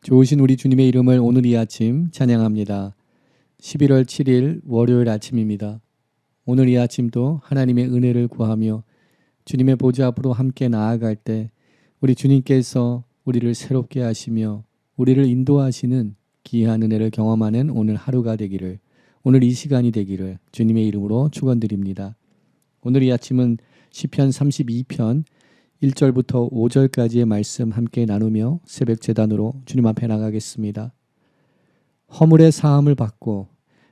좋으신 우리 주님의 이름을 오늘 이 아침 찬양합니다. 11월 7일 월요일 아침입니다. 오늘 이 아침도 하나님의 은혜를 구하며 주님의 보좌 앞으로 함께 나아갈 때 우리 주님께서 우리를 새롭게 하시며 우리를 인도하시는 귀한 은혜를 경험하는 오늘 하루가 되기를, 오늘 이 시간이 되기를 주님의 이름으로 축원드립니다. 오늘 이 아침은 시편 32편 1절부터 5절까지의 말씀 함께 나누며 새벽 제단으로 주님 앞에 나가겠습니다. 허물의 사함을 받고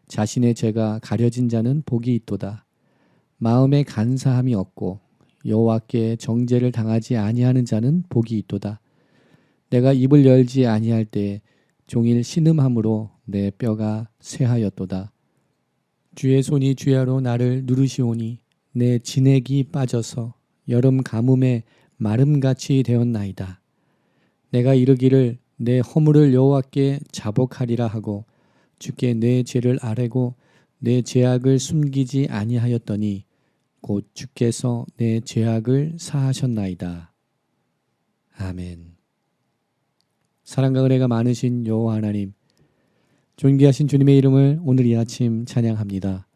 자신의 죄가 가려진 자는 복이 있도다. 마음에 간사함이 없고 여호와께 정죄를 당하지 아니하는 자는 복이 있도다. 내가 입을 열지 아니할 때에 종일 신음함으로 내 뼈가 쇠하였도다. 주의 손이 주야로 나를 누르시오니 내 진액이 빠져서 여름 가뭄에 마름같이 되었나이다. 내가 이르기를 내 허물을 여호와께 자복하리라 하고 주께 내 죄를 아뢰고 내 죄악을 숨기지 아니하였더니 곧 주께서 내 죄악을 사하셨나이다. 아멘. 사랑과 은혜가 많으신 여호와 하나님, 존귀하신 주님의 이름을 오늘 이 아침 찬양합니다.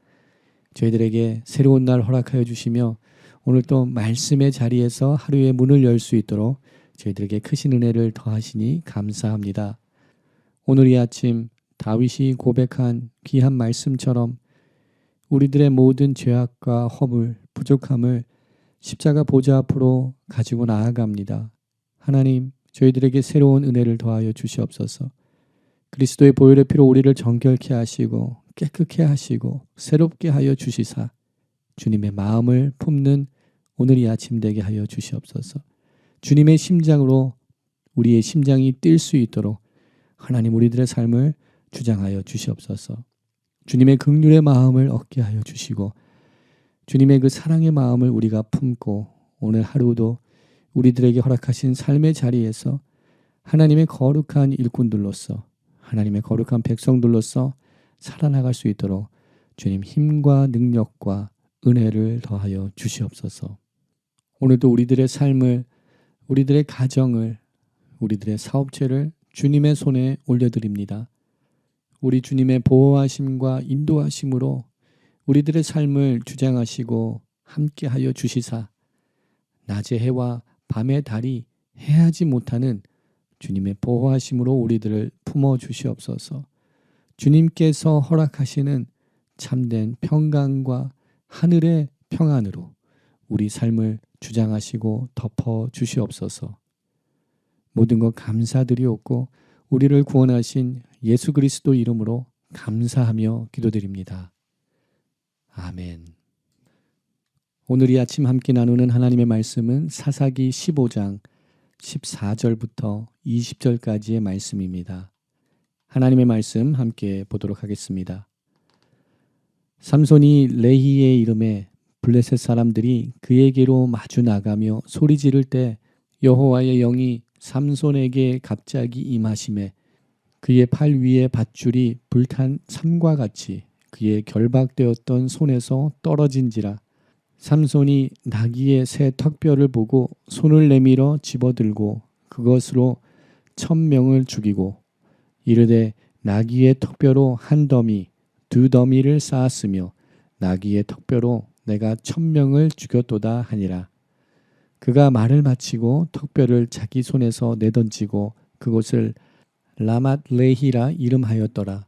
저희들에게 새로운 날 허락하여 주시며 오늘 또 말씀의 자리에서 하루의 문을 열 수 있도록 저희들에게 크신 은혜를 더하시니 감사합니다. 오늘 이 아침 다윗이 고백한 귀한 말씀처럼 우리들의 모든 죄악과 허물, 부족함을 십자가 보좌 앞으로 가지고 나아갑니다. 하나님, 저희들에게 새로운 은혜를 더하여 주시옵소서. 그리스도의 보혈의 피로 우리를 정결케 하시고 깨끗게 하시고 새롭게 하여 주시사 주님의 마음을 품는 오늘 이 아침 되게 하여 주시옵소서. 주님의 심장으로 우리의 심장이 뛸 수 있도록 하나님 우리들의 삶을 주장하여 주시옵소서. 주님의 긍휼의 마음을 얻게 하여 주시고 주님의 그 사랑의 마음을 우리가 품고 오늘 하루도 우리들에게 허락하신 삶의 자리에서 하나님의 거룩한 일꾼들로서 하나님의 거룩한 백성들로서 살아나갈 수 있도록 주님 힘과 능력과 은혜를 더하여 주시옵소서. 오늘도 우리들의 삶을, 우리들의 가정을, 우리들의 사업체를 주님의 손에 올려드립니다. 우리 주님의 보호하심과 인도하심으로 우리들의 삶을 주장하시고 함께하여 주시사 낮의 해와 밤의 달이 해하지 못하는 주님의 보호하심으로 우리들을 품어주시옵소서. 주님께서 허락하시는 참된 평강과 하늘의 평안으로 우리 삶을 주장하시고 덮어 주시옵소서. 모든 것 감사드리옵고 우리를 구원하신 예수 그리스도 이름으로 감사하며 기도드립니다. 아멘. 오늘 이 아침 함께 나누는 하나님의 말씀은 사사기 15장 14절부터 20절까지의 말씀입니다. 하나님의 말씀 함께 보도록 하겠습니다. 삼손이 레히의 이름에 블레셋 사람들이 그에게로 마주 나가며 소리 지를 때 여호와의 영이 삼손에게 갑자기 임하시매 그의 팔 위에 밧줄이 불탄 삼과 같이 그의 결박되었던 손에서 떨어진지라. 삼손이 나귀의 새 턱뼈를 보고 손을 내밀어 집어들고 그것으로 1000명을 죽이고 이르되 나귀의 턱뼈로 한 더미, 두 더미를 쌓았으며 나귀의 턱뼈로 내가 1000명을 죽였도다 하니라. 그가 말을 마치고 턱뼈를 자기 손에서 내던지고 그곳을 라맛 레히라 이름하였더라.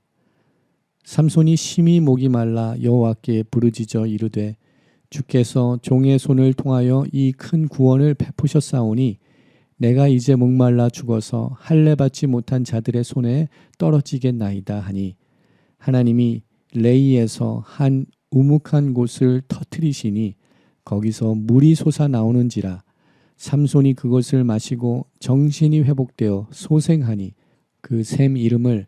삼손이 심히 목이 말라 여호와께 부르짖어 이르되 주께서 종의 손을 통하여 이 큰 구원을 베푸셨사오니 내가 이제 목말라 죽어서 할례 받지 못한 자들의 손에 떨어지겠나이다 하니 하나님이 레이에서 한 우묵한 곳을 터뜨리시니 거기서 물이 솟아 나오는지라. 삼손이 그것을 마시고 정신이 회복되어 소생하니 그 샘 이름을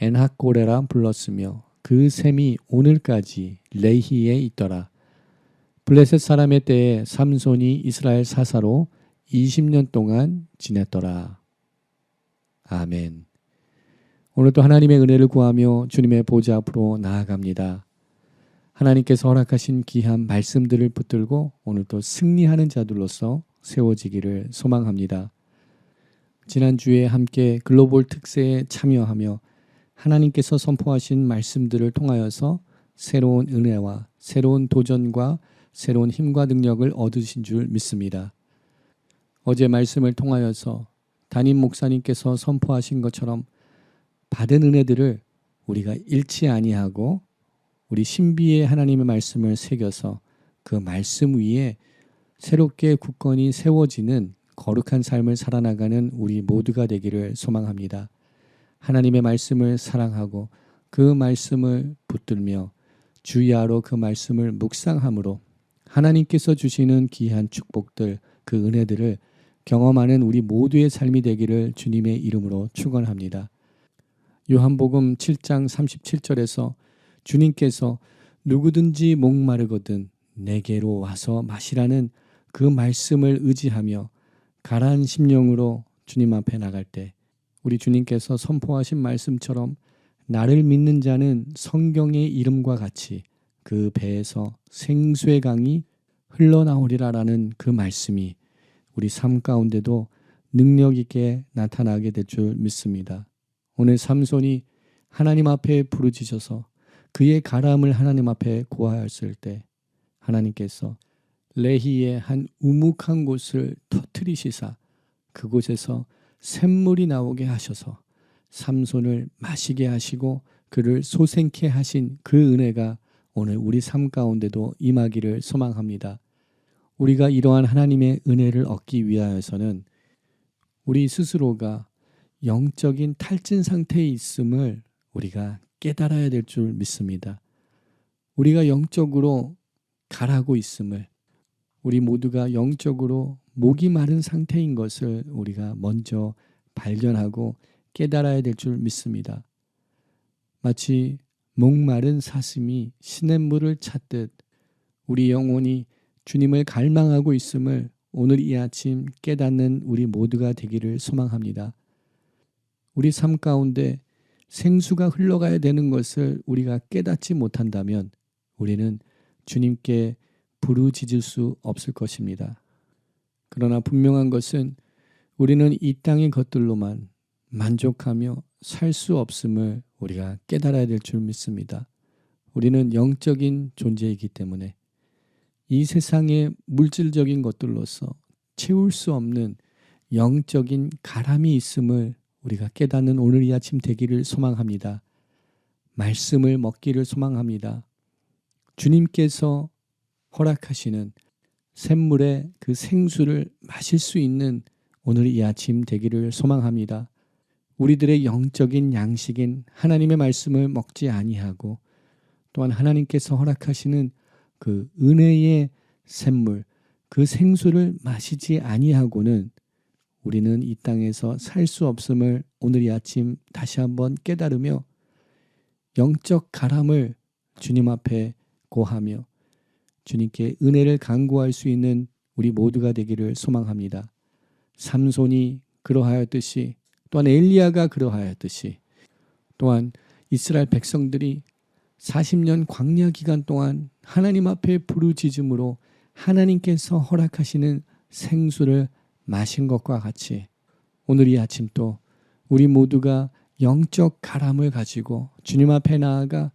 엔학고레라 불렀으며 그 샘이 오늘까지 레히에 있더라. 블레셋 사람의 때에 삼손이 이스라엘 사사로 20년 동안 지냈더라. 아멘. 오늘도 하나님의 은혜를 구하며 주님의 보좌 앞으로 나아갑니다. 하나님께서 허락하신 귀한 말씀들을 붙들고 오늘도 승리하는 자들로서 세워지기를 소망합니다. 지난주에 함께 글로벌 특세에 참여하며 하나님께서 선포하신 말씀들을 통하여서 새로운 은혜와 새로운 도전과 새로운 힘과 능력을 얻으신 줄 믿습니다. 어제 말씀을 통하여서 담임 목사님께서 선포하신 것처럼 받은 은혜들을 우리가 잃지 아니하고 우리 신비의 하나님의 말씀을 새겨서 그 말씀 위에 새롭게 굳건히 세워지는 거룩한 삶을 살아나가는 우리 모두가 되기를 소망합니다. 하나님의 말씀을 사랑하고 그 말씀을 붙들며 주야로 그 말씀을 묵상함으로 하나님께서 주시는 귀한 축복들, 그 은혜들을 경험하는 우리 모두의 삶이 되기를 주님의 이름으로 축원합니다. 요한복음 7장 37절에서 주님께서 누구든지 목마르거든 내게로 와서 마시라는 그 말씀을 의지하며 가라앉은 심령으로 주님 앞에 나갈 때 우리 주님께서 선포하신 말씀처럼 나를 믿는 자는 성경의 이름과 같이 그 배에서 생수의 강이 흘러나오리라라는 그 말씀이 우리 삶 가운데도 능력 있게 나타나게 될 줄 믿습니다. 오늘 삼손이 하나님 앞에 부르짖어서 그의 가람을 하나님 앞에 고하였을 때 하나님께서 레히의 한 우묵한 곳을 터뜨리시사 그곳에서 샘물이 나오게 하셔서 삼손을 마시게 하시고 그를 소생케 하신 그 은혜가 오늘 우리 삶 가운데도 임하기를 소망합니다. 우리가 이러한 하나님의 은혜를 얻기 위하여서는 우리 스스로가 영적인 탈진 상태에 있음을 우리가 깨달아야 될 줄 믿습니다. 우리가 영적으로 가라고 있음을, 우리 모두가 영적으로 목이 마른 상태인 것을 우리가 먼저 발견하고 깨달아야 될 줄 믿습니다. 마치 목마른 사슴이 시냇물을 찾듯 우리 영혼이 주님을 갈망하고 있음을 오늘 이 아침 깨닫는 우리 모두가 되기를 소망합니다. 우리 삶 가운데 생수가 흘러가야 되는 것을 우리가 깨닫지 못한다면 우리는 주님께 부르짖을 수 없을 것입니다. 그러나 분명한 것은 우리는 이 땅의 것들로만 만족하며 살 수 없음을 우리가 깨달아야 될 줄 믿습니다. 우리는 영적인 존재이기 때문에 이 세상의 물질적인 것들로서 채울 수 없는 영적인 가람이 있음을 우리가 깨닫는 오늘 이 아침 되기를 소망합니다. 말씀을 먹기를 소망합니다. 주님께서 허락하시는 샘물의 그 생수를 마실 수 있는 오늘 이 아침 되기를 소망합니다. 우리들의 영적인 양식인 하나님의 말씀을 먹지 아니하고 또한 하나님께서 허락하시는 그 은혜의 샘물, 그 생수를 마시지 아니하고는 우리는 이 땅에서 살 수 없음을 오늘 이 아침 다시 한번 깨달으며 영적 가람을 주님 앞에 고하며 주님께 은혜를 간구할 수 있는 우리 모두가 되기를 소망합니다. 삼손이 그러하였듯이 또한 엘리야가 그러하였듯이 또한 이스라엘 백성들이 40년 광야 기간 동안 하나님 앞에 부르짖음으로 하나님께서 허락하시는 생수를 마신 것과 같이 오늘 이 아침 또 우리 모두가 영적 가람을 가지고 주님 앞에 나아가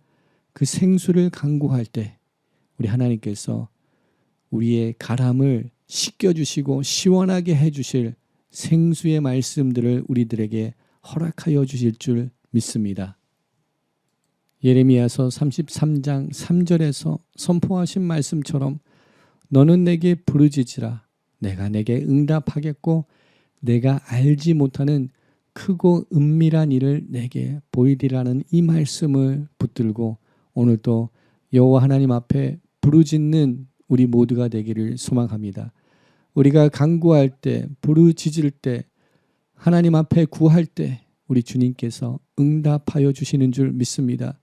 그 생수를 간구할 때 우리 하나님께서 우리의 가람을 씻겨주시고 시원하게 해주실 생수의 말씀들을 우리들에게 허락하여 주실 줄 믿습니다. 예레미야서 33장 3절에서 선포하신 말씀처럼 너는 내게 부르짖으라 내가 내게 응답하겠고 내가 알지 못하는 크고 은밀한 일을 내게 보이리라는 이 말씀을 붙들고 오늘도 여호와 하나님 앞에 부르짖는 우리 모두가 되기를 소망합니다. 우리가 간구할 때, 부르짖을 때, 하나님 앞에 구할 때 우리 주님께서 응답하여 주시는 줄 믿습니다.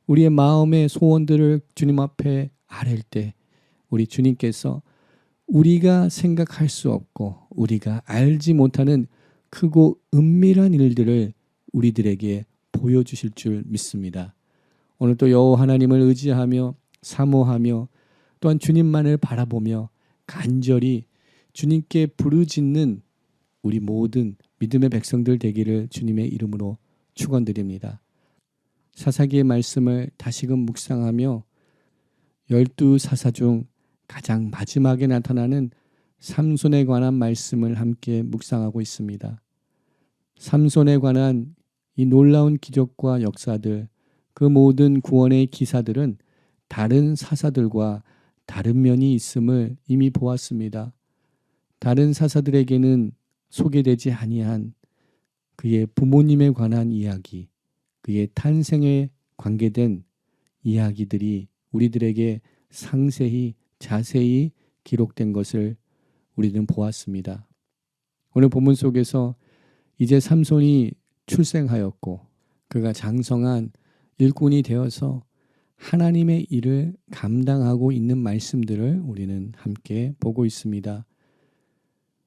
우리의 마음의 소원들을 주님 앞에 아랠 때 우리 주님께서 우리가 생각할 수 없고 우리가 알지 못하는 크고 은밀한 일들을 우리들에게 보여주실 줄 믿습니다. 오늘 또 여호와 하나님을 의지하며 사모하며 또한 주님만을 바라보며 간절히 주님께 부르짖는 우리 모든 믿음의 백성들 되기를 주님의 이름으로 축원드립니다. 사사기의 말씀을 다시금 묵상하며 12사사 중 가장 마지막에 나타나는 삼손에 관한 말씀을 함께 묵상하고 있습니다. 삼손에 관한 이 놀라운 기적과 역사들, 그 모든 구원의 기사들은 다른 사사들과 다른 면이 있음을 이미 보았습니다. 다른 사사들에게는 소개되지 아니한 그의 부모님에 관한 이야기, 그의 탄생에 관계된 이야기들이 우리들에게 상세히 자세히 기록된 것을 우리는 보았습니다. 오늘 본문 속에서 이제 삼손이 출생하였고 그가 장성한 일꾼이 되어서 하나님의 일을 감당하고 있는 말씀들을 우리는 함께 보고 있습니다.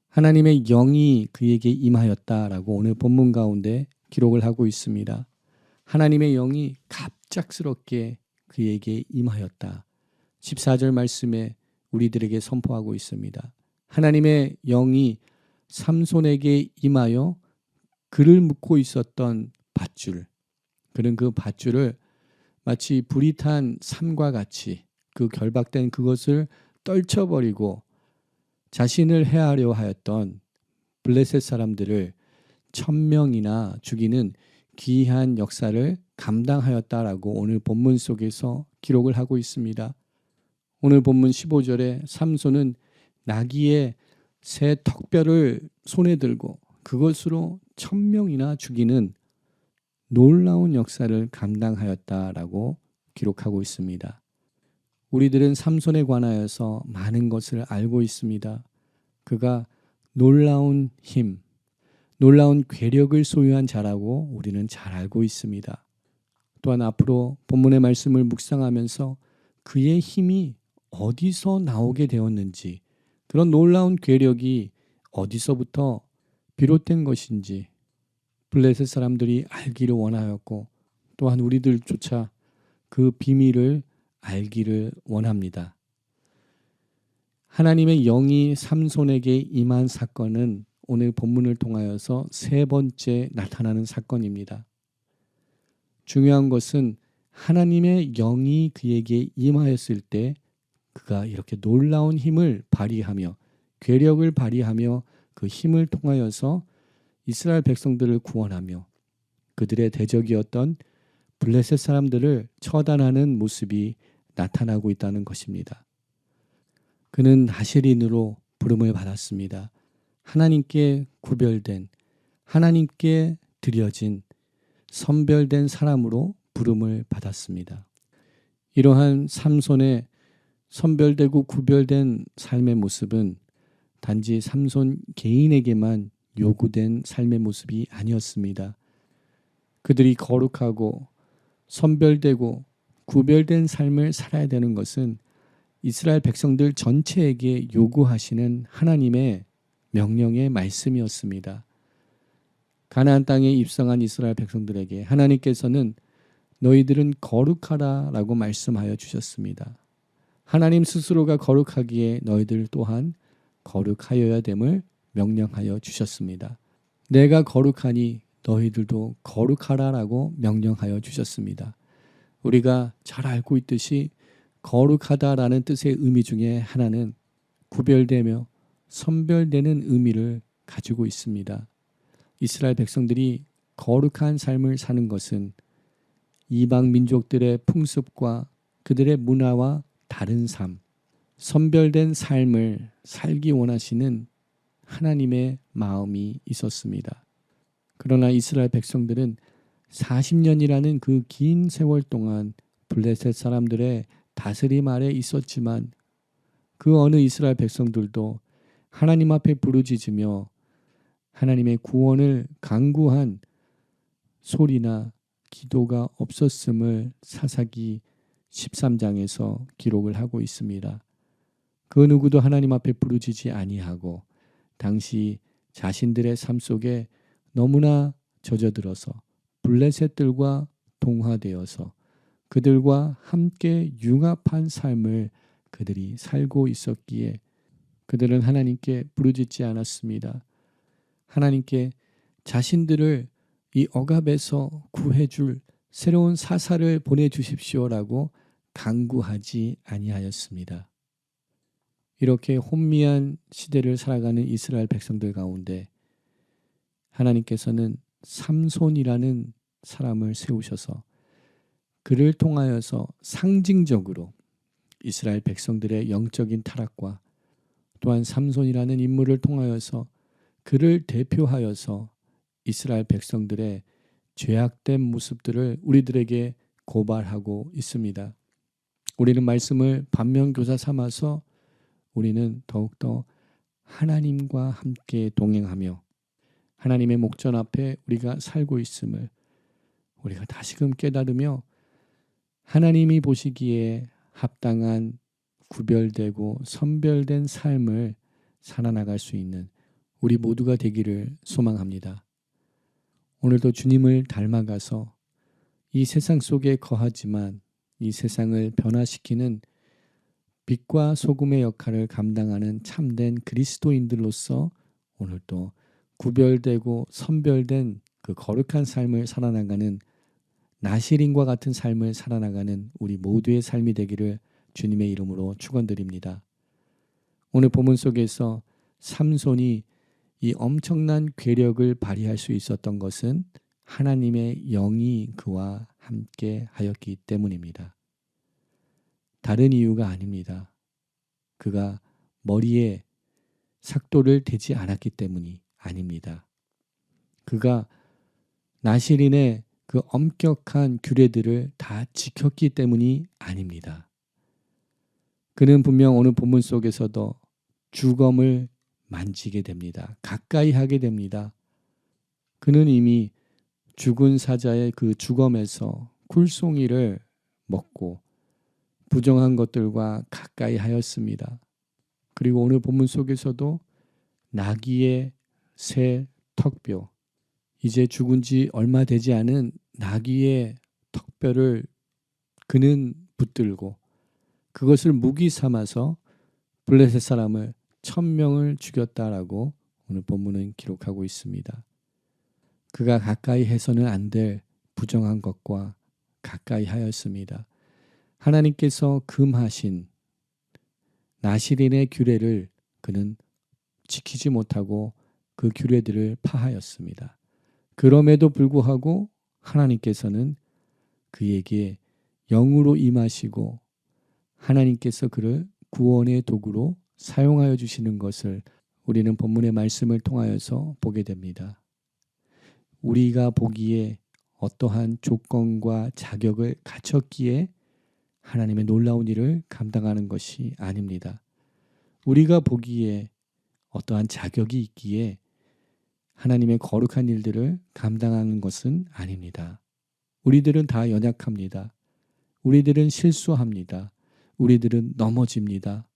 하나님의 영이 그에게 임하였다라고 오늘 본문 가운데 기록을 하고 있습니다. 하나님의 영이 갑작스럽게 그에게 임하였다. 14절 말씀에 우리들에게 선포하고 있습니다. 하나님의 영이 삼손에게 임하여 그를 묶고 있었던 밧줄, 그는 그 밧줄을 마치 불이 탄 삼과 같이 그 결박된 그것을 떨쳐버리고 자신을 해하려 하였던 블레셋 사람들을 1000명이나 죽이는 기이한 역사를 감당하였다라고 오늘 본문 속에서 기록을 하고 있습니다. 오늘 본문 15절에 삼손은 나귀의 새 턱뼈를 손에 들고 그것으로 1000명이나 죽이는 놀라운 역사를 감당하였다라고 기록하고 있습니다. 우리들은 삼손에 관하여서 많은 것을 알고 있습니다. 그가 놀라운 힘, 놀라운 괴력을 소유한 자라고 우리는 잘 알고 있습니다. 또한 앞으로 본문의 말씀을 묵상하면서 그의 힘이 어디서 나오게 되었는지, 그런 놀라운 괴력이 어디서부터 비롯된 것인지 블레셋 사람들이 알기를 원하였고 또한 우리들조차 그 비밀을 알기를 원합니다. 하나님의 영이 삼손에게 임한 사건은 오늘 본문을 통하여서 세 번째 나타나는 사건입니다. 중요한 것은 하나님의 영이 그에게 임하였을 때 그가 이렇게 놀라운 힘을 발휘하며 괴력을 발휘하며 그 힘을 통하여서 이스라엘 백성들을 구원하며 그들의 대적이었던 블레셋 사람들을 처단하는 모습이 나타나고 있다는 것입니다. 그는 나실인으로 부름을 받았습니다. 하나님께 구별된, 하나님께 드려진 선별된 사람으로 부름을 받았습니다. 이러한 삼손의 선별되고 구별된 삶의 모습은 단지 삼손 개인에게만 요구된 삶의 모습이 아니었습니다. 그들이 거룩하고 선별되고 구별된 삶을 살아야 되는 것은 이스라엘 백성들 전체에게 요구하시는 하나님의 명령의 말씀이었습니다. 가나안 땅에 입성한 이스라엘 백성들에게 하나님께서는 너희들은 거룩하라라고 말씀하여 주셨습니다. 하나님 스스로가 거룩하기에 너희들 또한 거룩하여야 됨을 명령하여 주셨습니다. 내가 거룩하니 너희들도 거룩하라라고 명령하여 주셨습니다. 우리가 잘 알고 있듯이 거룩하다라는 뜻의 의미 중에 하나는 구별되며 선별되는 의미를 가지고 있습니다. 이스라엘 백성들이 거룩한 삶을 사는 것은 이방 민족들의 풍습과 그들의 문화와 다른 삶, 선별된 삶을 살기 원하시는 하나님의 마음이 있었습니다. 그러나 이스라엘 백성들은 40년이라는 그 긴 세월 동안 블레셋 사람들의 다스림 아래 있었지만 그 어느 이스라엘 백성들도 하나님 앞에 부르짖으며 하나님의 구원을 간구한 소리나 기도가 없었음을 사사기 13장에서 기록을 하고 있습니다. 그 누구도 하나님 앞에 부르짖지 아니하고 당시 자신들의 삶 속에 너무나 젖어들어서 블레셋들과 동화되어서 그들과 함께 융합한 삶을 그들이 살고 있었기에 그들은 하나님께 부르짖지 않았습니다. 하나님께 자신들을 이 억압에서 구해줄 새로운 사사를 보내주십시오라고 간구하지 아니하였습니다. 이렇게 혼미한 시대를 살아가는 이스라엘 백성들 가운데 하나님께서는 삼손이라는 사람을 세우셔서 그를 통하여서 상징적으로 이스라엘 백성들의 영적인 타락과 또한 삼손이라는 인물을 통하여서 그를 대표하여서 이스라엘 백성들의 죄악된 모습들을 우리들에게 고발하고 있습니다. 우리는 말씀을 반면교사 삼아서 우리는 더욱더 하나님과 함께 동행하며 하나님의 목전 앞에 우리가 살고 있음을 우리가 다시금 깨달으며 하나님이 보시기에 합당한 구별되고 선별된 삶을 살아나갈 수 있는 우리 모두가 되기를 소망합니다. 오늘도 주님을 닮아가서 이 세상 속에 거하지만 이 세상을 변화시키는 빛과 소금의 역할을 감당하는 참된 그리스도인들로서 오늘도 구별되고 선별된 그 거룩한 삶을 살아나가는 나시린과 같은 삶을 살아나가는 우리 모두의 삶이 되기를 주님의 이름으로 축원드립니다. 오늘 본문 속에서 삼손이 이 엄청난 괴력을 발휘할 수 있었던 것은 하나님의 영이 그와 함께 하였기 때문입니다. 다른 이유가 아닙니다. 그가 머리에 삭도를 대지 않았기 때문이 아닙니다. 그가 나시린의 그 엄격한 규례들을 다 지켰기 때문이 아닙니다. 그는 분명 오늘 본문 속에서도 주검을 만지게 됩니다. 가까이 하게 됩니다. 그는 이미 죽은 사자의 그 주검에서 굴송이를 먹고 부정한 것들과 가까이 하였습니다. 그리고 오늘 본문 속에서도 나귀의 새 턱뼈, 이제 죽은 지 얼마 되지 않은 나귀의 턱뼈를 그는 붙들고 그것을 무기 삼아서 블레셋 사람을 1000명을 죽였다라고 오늘 본문은 기록하고 있습니다. 그가 가까이 해서는 안 될 부정한 것과 가까이 하였습니다. 하나님께서 금하신 나시린의 규례를 그는 지키지 못하고 그 규례들을 파하였습니다. 그럼에도 불구하고 하나님께서는 그에게 영으로 임하시고 하나님께서 그를 구원의 도구로 사용하여 주시는 것을 우리는 본문의 말씀을 통하여서 보게 됩니다. 우리가 보기에 어떠한 조건과 자격을 갖췄기에 하나님의 놀라운 일을 감당하는 것이 아닙니다. 우리가 보기에 어떠한 자격이 있기에 하나님의 거룩한 일들을 감당하는 것은 아닙니다. 우리들은 다 연약합니다. 우리들은 실수합니다. 우리들은 넘어집니다.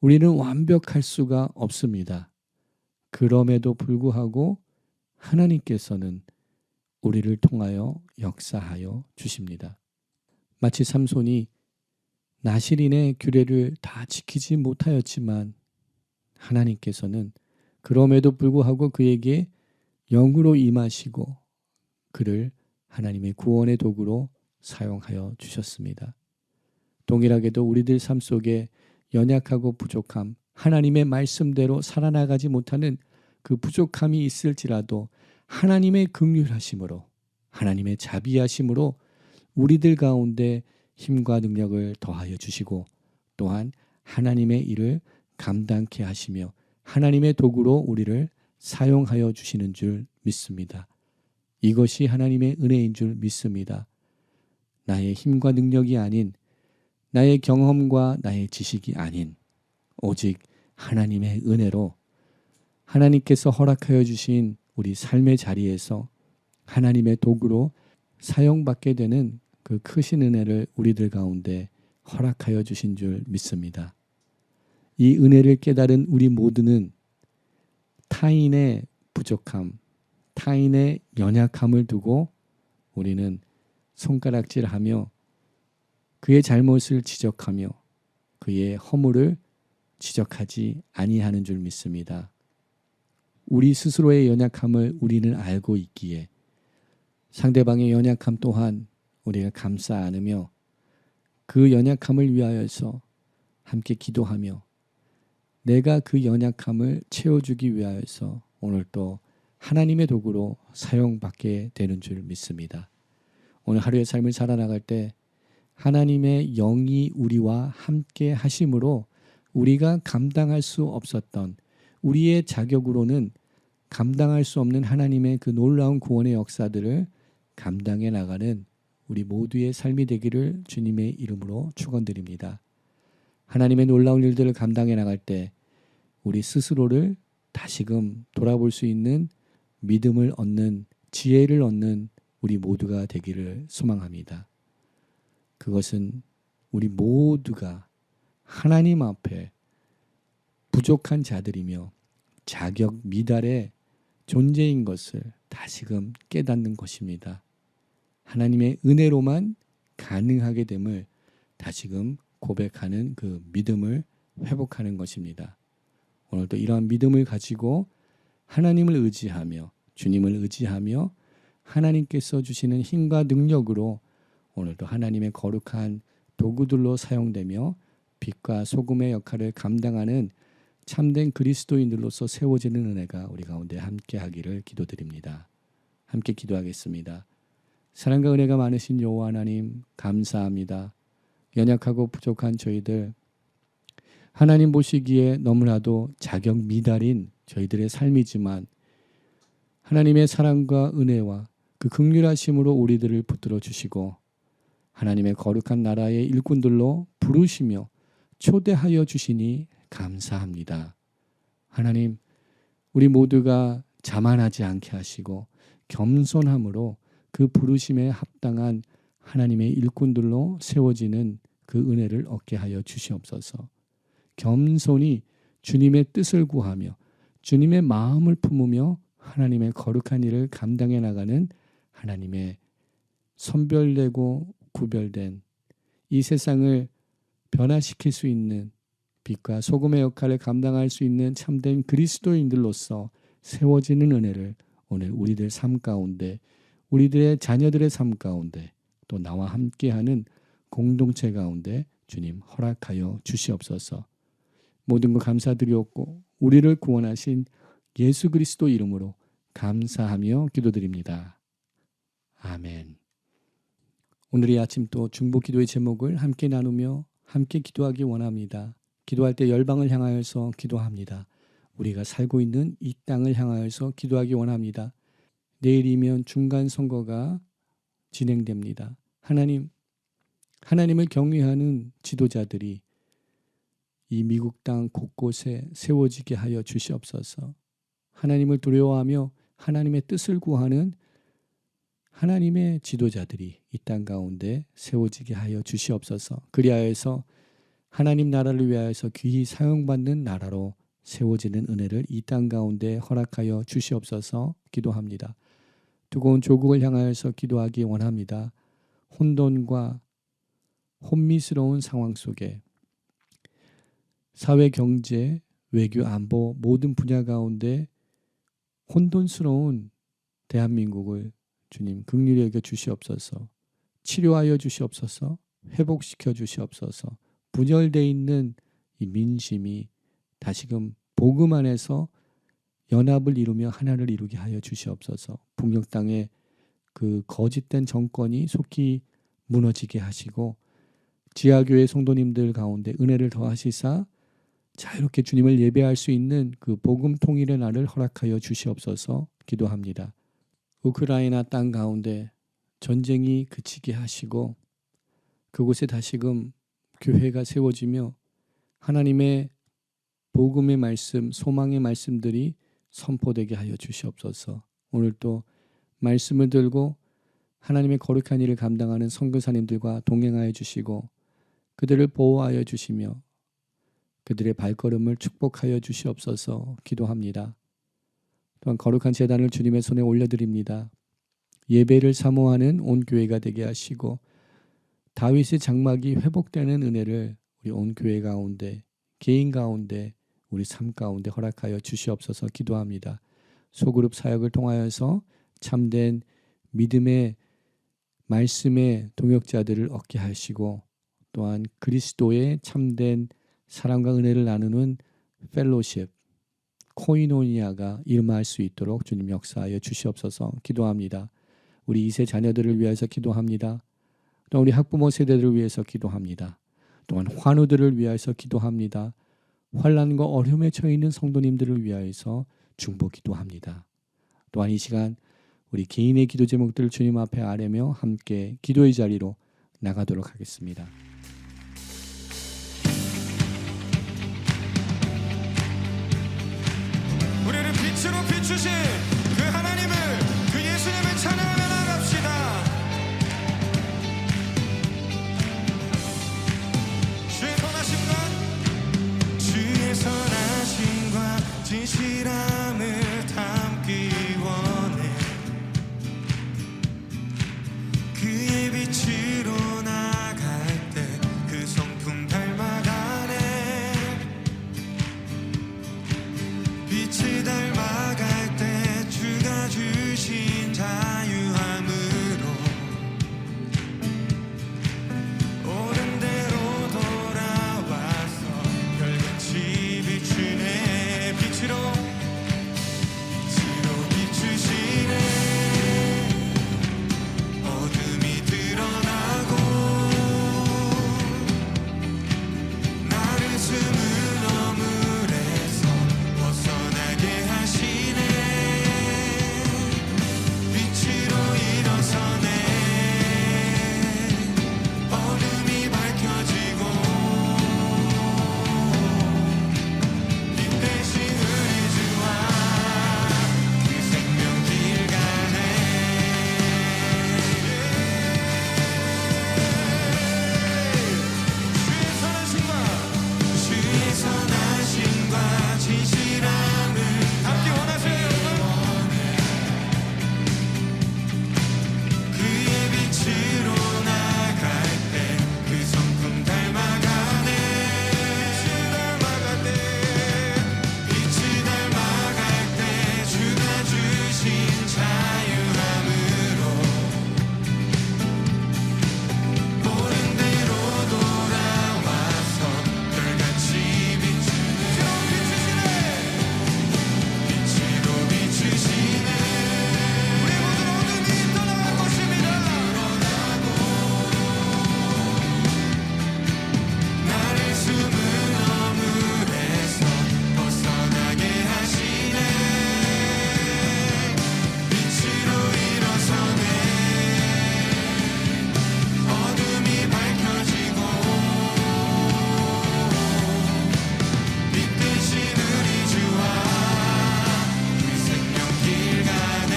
우리는 완벽할 수가 없습니다. 그럼에도 불구하고 하나님께서는 우리를 통하여 역사하여 주십니다. 마치 삼손이 나시린의 규례를 다 지키지 못하였지만 하나님께서는 그럼에도 불구하고 그에게 영으로 임하시고 그를 하나님의 구원의 도구로 사용하여 주셨습니다. 동일하게도 우리들 삶 속에 연약하고 부족함, 하나님의 말씀대로 살아나가지 못하는 그 부족함이 있을지라도 하나님의 긍휼하심으로 하나님의 자비하심으로 우리들 가운데 힘과 능력을 더하여 주시고 또한 하나님의 일을 감당케 하시며 하나님의 도구로 우리를 사용하여 주시는 줄 믿습니다. 이것이 하나님의 은혜인 줄 믿습니다. 나의 힘과 능력이 아닌 나의 경험과 나의 지식이 아닌 오직 하나님의 은혜로 하나님께서 허락하여 주신 우리 삶의 자리에서 하나님의 도구로 사용받게 되는 그 크신 은혜를 우리들 가운데 허락하여 주신 줄 믿습니다. 이 은혜를 깨달은 우리 모두는 타인의 부족함, 타인의 연약함을 두고 우리는 손가락질하며 그의 잘못을 지적하며 그의 허물을 지적하지 아니하는 줄 믿습니다. 우리 스스로의 연약함을 우리는 알고 있기에 상대방의 연약함 또한 우리가 감싸 안으며 그 연약함을 위하여서 함께 기도하며 내가 그 연약함을 채워주기 위하여서 오늘 또 하나님의 도구로 사용받게 되는 줄 믿습니다. 오늘 하루의 삶을 살아나갈 때 하나님의 영이 우리와 함께 하심으로 우리가 감당할 수 없었던 우리의 자격으로는 감당할 수 없는 하나님의 그 놀라운 구원의 역사들을 감당해 나가는 우리 모두의 삶이 되기를 주님의 이름으로 축원드립니다. 하나님의 놀라운 일들을 감당해 나갈 때 우리 스스로를 다시금 돌아볼 수 있는 믿음을 얻는 지혜를 얻는 우리 모두가 되기를 소망합니다. 그것은 우리 모두가 하나님 앞에 부족한 자들이며 자격 미달의 존재인 것을 다시금 깨닫는 것입니다. 하나님의 은혜로만 가능하게 됨을 다시금 고백하는 그 믿음을 회복하는 것입니다. 오늘도 이러한 믿음을 가지고 하나님을 의지하며 주님을 의지하며 하나님께서 주시는 힘과 능력으로 오늘도 하나님의 거룩한 도구들로 사용되며 빛과 소금의 역할을 감당하는 참된 그리스도인들로서 세워지는 은혜가 우리 가운데 함께 하기를 기도드립니다. 함께 기도하겠습니다. 사랑과 은혜가 많으신 여호와 하나님 감사합니다. 연약하고 부족한 저희들 하나님 보시기에 너무나도 자격 미달인 저희들의 삶이지만 하나님의 사랑과 은혜와 그 긍휼하심으로 우리들을 붙들어 주시고 하나님의 거룩한 나라의 일꾼들로 부르시며 초대하여 주시니 감사합니다. 하나님, 우리 모두가 자만하지 않게 하시고 겸손함으로 그 부르심에 합당한 하나님의 일꾼들로 세워지는 그 은혜를 얻게 하여 주시옵소서. 겸손히 주님의 뜻을 구하며 주님의 마음을 품으며 하나님의 거룩한 일을 감당해 나가는 하나님의 선별되고 구별된 이 세상을 변화시킬 수 있는 빛과 소금의 역할을 감당할 수 있는 참된 그리스도인들로서 세워지는 은혜를 오늘 우리들 삶 가운데 우리들의 자녀들의 삶 가운데 또 나와 함께하는 공동체 가운데 주님 허락하여 주시옵소서. 모든 것 감사드리옵고 우리를 구원하신 예수 그리스도 이름으로 감사하며 기도드립니다. 아멘. 오늘 이 아침 또 중보 기도의 제목을 함께 나누며 함께 기도하기 원합니다. 기도할 때 열방을 향하여서 기도합니다. 우리가 살고 있는 이 땅을 향하여서 기도하기 원합니다. 내일이면 중간 선거가 진행됩니다. 하나님을 경외하는 지도자들이 이 미국 땅 곳곳에 세워지게 하여 주시옵소서. 하나님을 두려워하며 하나님의 뜻을 구하는 하나님의 지도자들이 이 땅 가운데 세워지게 하여 주시옵소서. 그리하여서 하나님 나라를 위하여서 귀히 사용받는 나라로 세워지는 은혜를 이 땅 가운데 허락하여 주시옵소서 기도합니다. 두고온 조국을 향하여서 기도하기 원합니다. 혼돈과 혼미스러운 상황 속에 사회, 경제, 외교, 안보 모든 분야 가운데 혼돈스러운 대한민국을 주님 긍휼히 여겨 주시옵소서. 치료하여 주시옵소서. 회복시켜 주시옵소서. 분열되어 있는 이 민심이 다시금 복음 안에서 연합을 이루며 하나를 이루게 하여 주시옵소서. 북녘 땅의 그 거짓된 정권이 속히 무너지게 하시고 지하교회 성도님들 가운데 은혜를 더하시사 자유롭게 주님을 예배할 수 있는 그 복음 통일의 날을 허락하여 주시옵소서 기도합니다. 우크라이나 땅 가운데 전쟁이 그치게 하시고 그곳에 다시금 교회가 세워지며 하나님의 복음의 말씀, 소망의 말씀들이 선포되게 하여 주시옵소서. 오늘 또 말씀을 들고 하나님의 거룩한 일을 감당하는 선교사님들과 동행하여 주시고 그들을 보호하여 주시며 그들의 발걸음을 축복하여 주시옵소서 기도합니다. 또한 거룩한 제단을 주님의 손에 올려드립니다. 예배를 사모하는 온 교회가 되게 하시고 다윗의 장막이 회복되는 은혜를 우리 온 교회 가운데 개인 가운데 우리 삶 가운데 허락하여 주시옵소서 기도합니다. 소그룹 사역을 통하여서 참된 믿음의 말씀의 동역자들을 얻게 하시고 또한 그리스도의 참된 사랑과 은혜를 나누는 펠로십, 코이노니아가 일어날 수 있도록 주님 역사하여 주시옵소서. 기도합니다. 우리 2세 자녀들을 위해서 기도합니다. 또 우리 학부모 세대들을 위해서 기도합니다. 또한 환우들을 위해서 기도합니다. 환난과 어려움에 처해 있는 성도님들을 위하여서 중보 기도합니다. 또한 이 시간 우리 개인의 기도 제목들을 주님 앞에 아뢰며 함께 기도의 자리로 나가도록 하겠습니다. 우리를 빛으로 비추신 그 하나님을, 그 예수님을 찬양하며 나갑시다. 주의 선하심과, 주의 선하심과 진실함을 담기 원해. 그의 빛으로 나갈 때 그 성품 닮아가네. 빛을 닮아갈 때 주가 주신 자유함으로 옳은 대로 돌아와서 별같이 비추네. 빛으로 비추시네. 어둠이 드러나고 나를 숨은 어물에서 벗어나게 하시네. 빛으로 일어서네. 어둠이 밝혀지고 빛 대신 우리 주와 그 생명길 가네. 주의 선하심과 진실함을 담기 원하세요, 여러분? 그의 빛으로 나갈 때 그 성품 닮아가네. 빛을 닮아갈 때 주가 주신 자유함으로 옳은 대로 돌아와서 별같이 빛으로 비추시네. 우리 모든 어둠이 떠나갈 것입니다. 나를 숨은 어물에서 벗어나게 하시네. 빛으로 일어서네. 어둠이 밝혀지고 빛 대신 우리 주와 그 생명길 가네.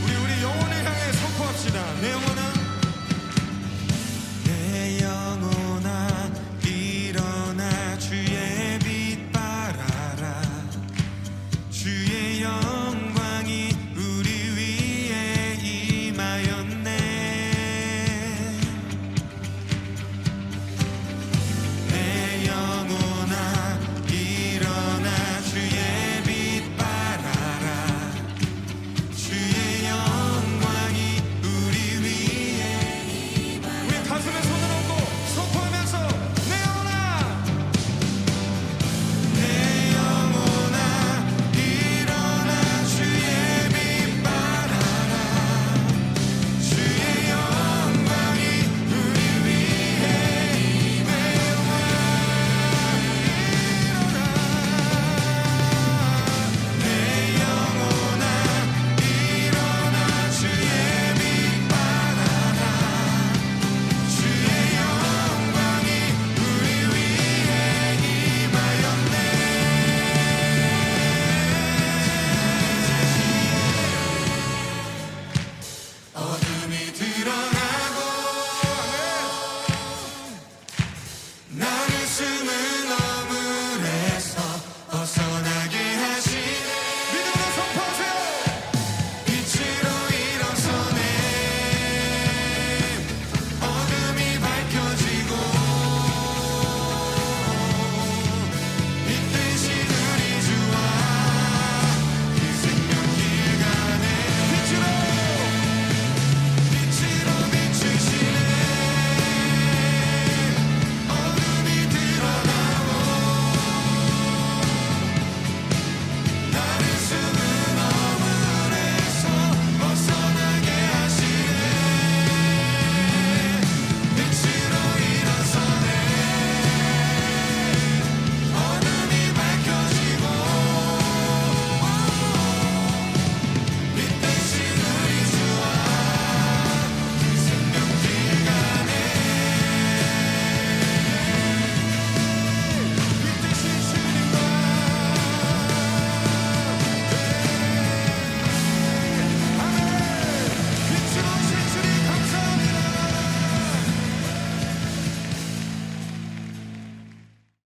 우리 영혼을 향해 선포합시다. 내 영혼아 일어나 주의 빛 발하라. 주의 영